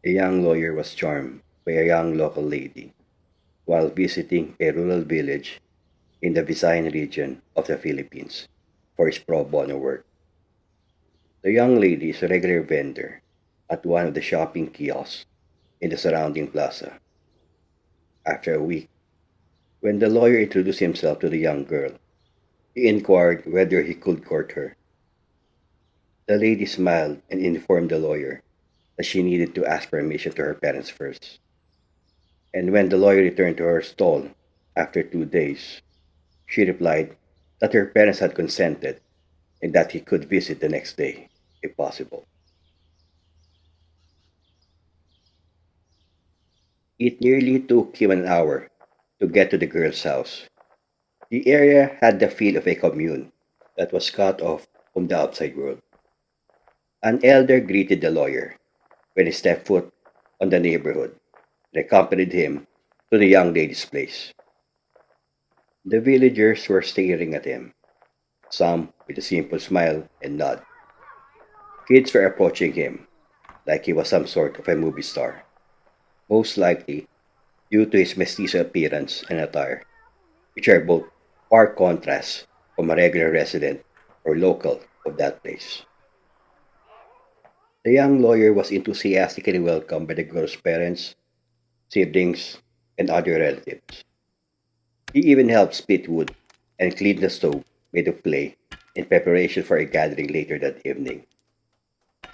A young lawyer was charmed by a young local lady while visiting a rural village in the Visayan region of the Philippines for his pro bono work. The young lady is a regular vendor at one of the shopping kiosks in the surrounding plaza. After a week, when the lawyer introduced himself to the young girl, he inquired whether he could court her. The lady smiled and informed the lawyer that she needed to ask permission to her parents first. And when the lawyer returned to her stall after 2 days, she replied that her parents had consented and that he could visit the next day, if possible. It nearly took him an hour to get to the girl's house. The area had the feel of a commune that was cut off from the outside world. An elder greeted the lawyer when he stepped foot on the neighborhood and accompanied him to the young lady's place. The villagers were staring at him, some with a simple smile and nod. Kids were approaching him like he was some sort of a movie star, most likely due to his mestizo appearance and attire, which are both stark contrasts from a regular resident or local of that place. The young lawyer was enthusiastically welcomed by the girl's parents, siblings, and other relatives. He even helped split wood and clean the stove made of clay in preparation for a gathering later that evening.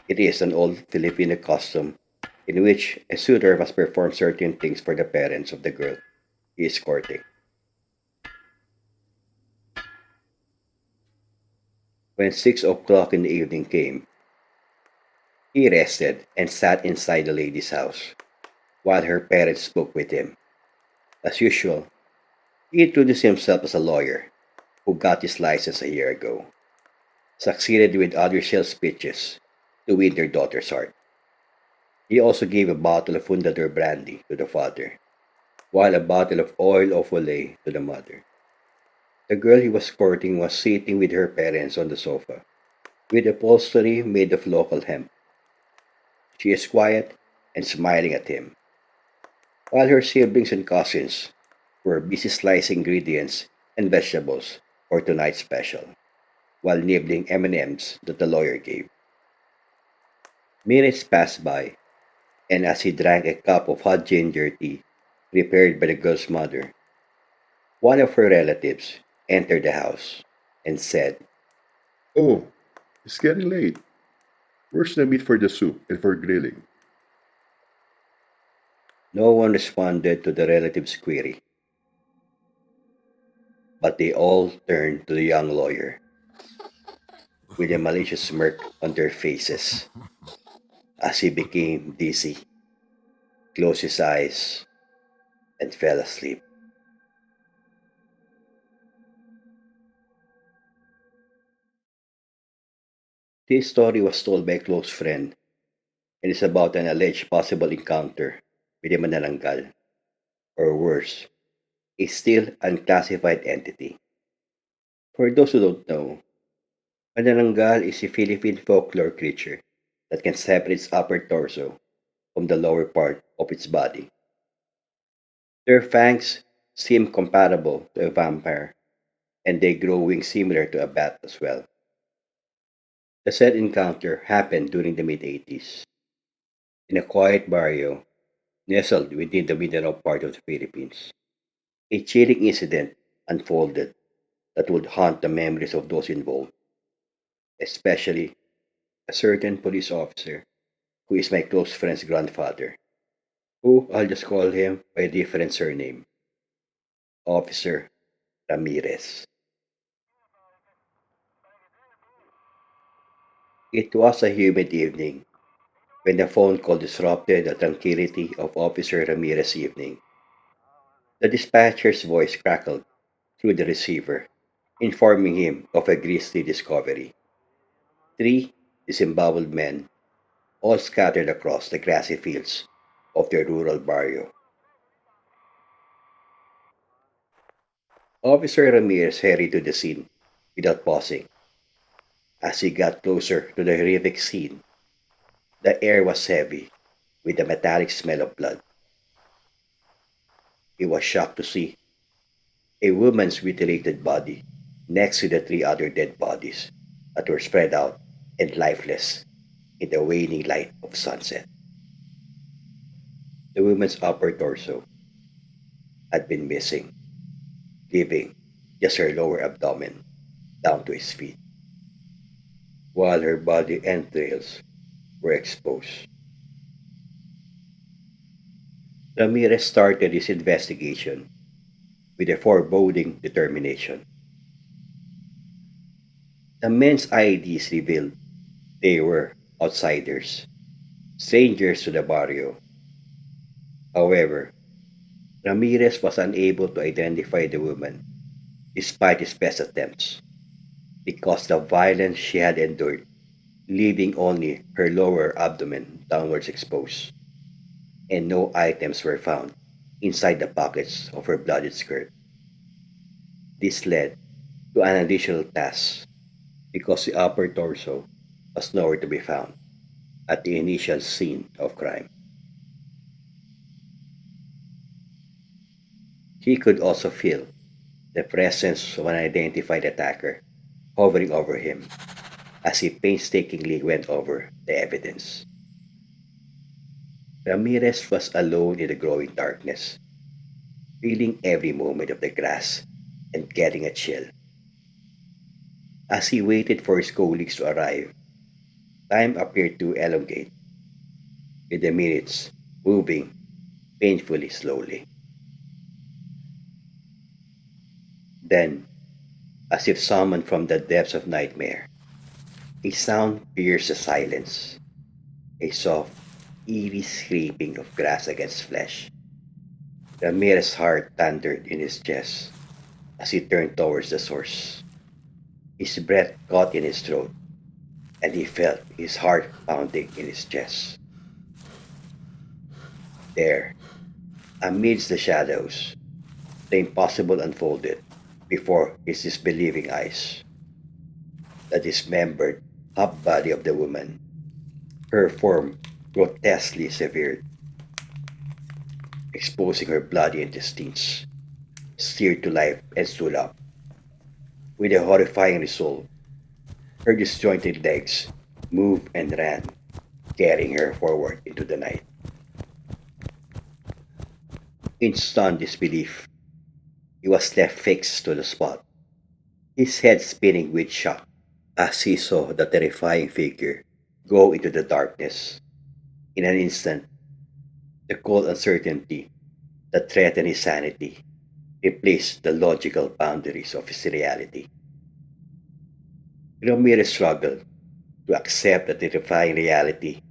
It is an old Filipino custom in which a suitor must perform certain things for the parents of the girl he is courting. When 6 o'clock in the evening came, he rested and sat inside the lady's house while her parents spoke with him. As usual, he introduced himself as a lawyer who got his license a year ago, succeeded with other sales pitches to win their daughter's heart. He also gave a bottle of Fundador brandy to the father, while a bottle of oil of Olay to the mother. The girl he was courting was sitting with her parents on the sofa, with upholstery made of local hemp. She is quiet and smiling at him, while her siblings and cousins were busy slicing ingredients and vegetables for tonight's special, while nibbling M&Ms that the lawyer gave. Minutes passed by, and as he drank a cup of hot ginger tea prepared by the girl's mother, one of her relatives entered the house and said, Oh, it's getting late. Where's the meat for the soup and for grilling? no one responded to the relative's query, but they all turned to the young lawyer with a malicious smirk on their faces as he became dizzy, closed his eyes, and fell asleep. This story was told by a close friend and is about an alleged possible encounter with a manananggal, or worse, a still unclassified entity. For those who don't know, manananggal is a Philippine folklore creature that can separate its upper torso from the lower part of its body. Their fangs seem comparable to a vampire, and they grow wings similar to a bat as well. The said encounter happened during the mid 80s in a quiet barrio nestled within the middle part of the Philippines. A chilling incident unfolded that would haunt the memories of those involved, especially a certain police officer who is my close friend's grandfather, who I'll just call him by a different surname, Officer Ramirez. It was a humid evening when the phone call disrupted the tranquility of Officer Ramirez's evening. The dispatcher's voice crackled through the receiver, informing him of a grisly discovery. Three disemboweled men, all scattered across the grassy fields of their rural barrio. Officer Ramirez hurried to the scene without pausing. As he got closer to the horrific scene, the air was heavy, with the metallic smell of blood. He was shocked to see a woman's mutilated body next to the three other dead bodies that were spread out and lifeless in the waning light of sunset. The woman's upper torso had been missing, leaving just her lower abdomen down to his feet, while her body entrails were exposed. Ramirez started his investigation with a foreboding determination. The men's IDs revealed they were outsiders, strangers to the barrio. However, Ramirez was unable to identify the woman despite his best attempts because the violence she had endured, leaving only her lower abdomen downwards exposed, and no items were found inside the pockets of her blooded skirt. This led to an additional task because the upper torso was nowhere to be found at the initial scene of crime. He could also feel the presence of an unidentified attacker hovering over him as he painstakingly went over the evidence. Ramirez was alone in the growing darkness, feeling every moment of the grass and getting a chill. As he waited for his colleagues to arrive, time appeared to elongate, with the minutes moving painfully slowly. Then, as if summoned from the depths of nightmare, a sound pierced the silence, a soft, eerie scraping of grass against flesh. Ramirez's heart thundered in his chest as he turned towards the source. His breath caught in his throat, and he felt his heart pounding in his chest. There, amidst the shadows, the impossible unfolded before his disbelieving eyes. The dismembered half body of the woman, her form grotesquely severed, exposing her bloody intestines, seared to life and stood up. With a horrifying resolve, her disjointed legs moved and ran, carrying her forward into the night. In stunned disbelief, he was left fixed to the spot, his head spinning with shock as he saw the terrifying figure go into the darkness. In an instant, the cold uncertainty that threatened his sanity replaced the logical boundaries of his reality. Ramirez struggled to accept the terrifying reality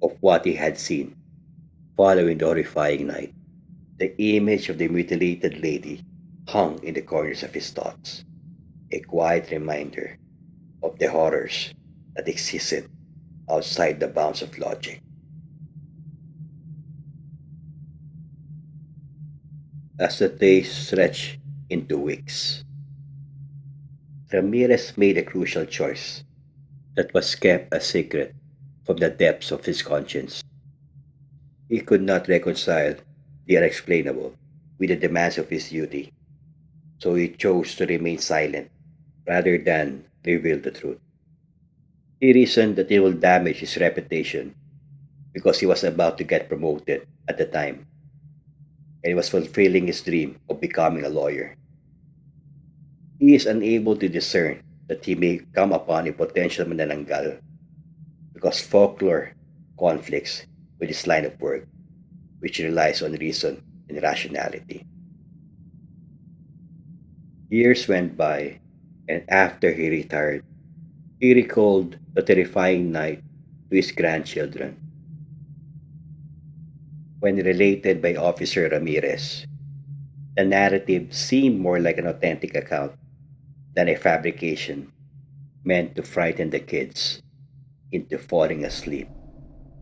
of what he had seen following the horrifying night. The image of the mutilated lady hung in the corners of his thoughts, a quiet reminder of the horrors that existed outside the bounds of logic. As the days stretched into weeks, Ramirez made a crucial choice that was kept a secret from the depths of his conscience. He could not reconcile the unexplainable with the demands of his duty, so he chose to remain silent rather than reveal the truth. He reasoned that it would damage his reputation because he was about to get promoted at the time and he was fulfilling his dream of becoming a lawyer. He is unable to discern that he may come upon a potential manananggal because folklore conflicts with his line of work, which relies on reason and rationality. Years went by, and after he retired, he recalled the terrifying night to his grandchildren. When related by Officer Ramirez, the narrative seemed more like an authentic account than a fabrication meant to frighten the kids into falling asleep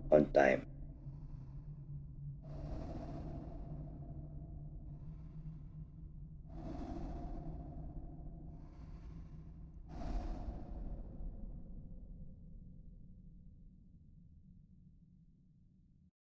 on time.